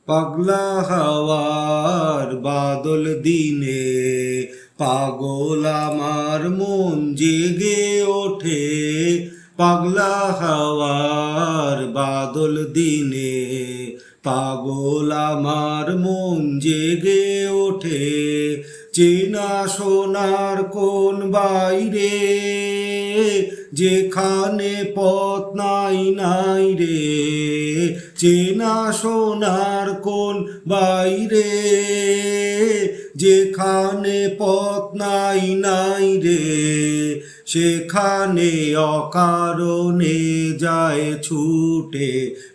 পাগলা হাওয়ার বাদল দিনে পাগল আমার মন জেগে ওঠে। পাগলা হাওয়ার বাদল দিনে পাগল আমার মন জেগে ওঠে। চেনা সোনার কোন বাইরে যেখানে পথ নাই নাই রে। চেনা সোনার কোন বাইরে যেখানে পথ নাই নাই রে। সেখানে অকারণে যায় ছুটে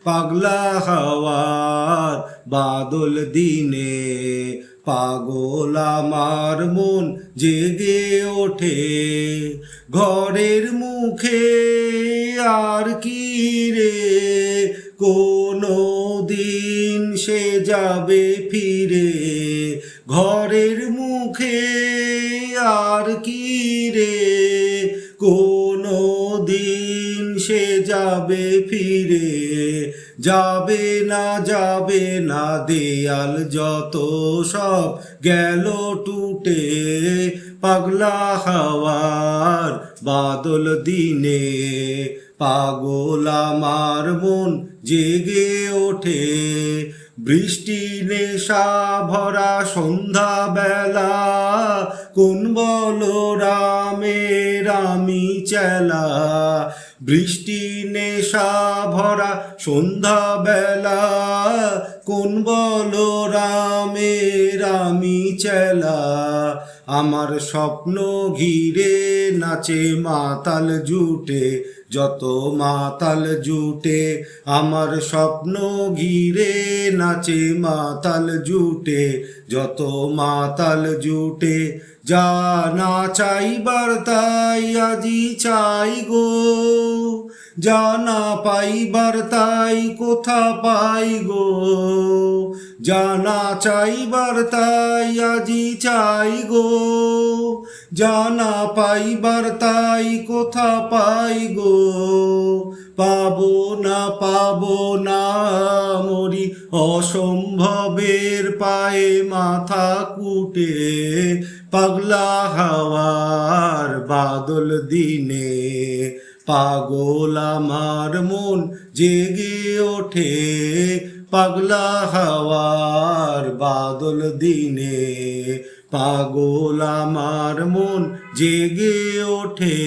পাগলা হাওয়ার বাদল দিনে পাগল আমার মন জেগে ওঠে। ঘরের মুখে আর কি রে কোনো দিন সে যাবে ফিরে। ঘরের মুখে আর কি রে কোনো দিন সে যাবে ফিরে। যাবে না দেয়াল যত সব গেল টুটে পাগলা হাওয়ার বাদল দিনে পাগল আমার মন জেগে ওঠে। বৃষ্টি নেশা ভরা সন্ধ্যা বেলা কোন বলো রামের আমি চেলা। বৃষ্টি নেশা ভরা সন্ধ্যা বেলা কোন বলো রামের আমি চেলা। আমার স্বপ্ন ঘিরে নাচে মাতাল জুটে যত মাতাল জুটে। আমার স্বপ্ন ঘিরে নাচে মাতাল জুটে যত মাতাল জুটে। যা না চাইবার তাই আজি চাই গো, যা না পাইবার তাই কোথা পাই গো। যা না চাইবার তাই আজি চাই গো, যা না পাইবার তাই কোথা পাই গো। পাবো না মরি অসম্ভবের পায়ে মাথা কুটে পাগলা হাওয়ার বাদল দিনে পাগল আমার মন জেগে ওঠে। পাগলা হাওয়ার বাদল দিনে পাগল আমার মন জেগে ওঠে।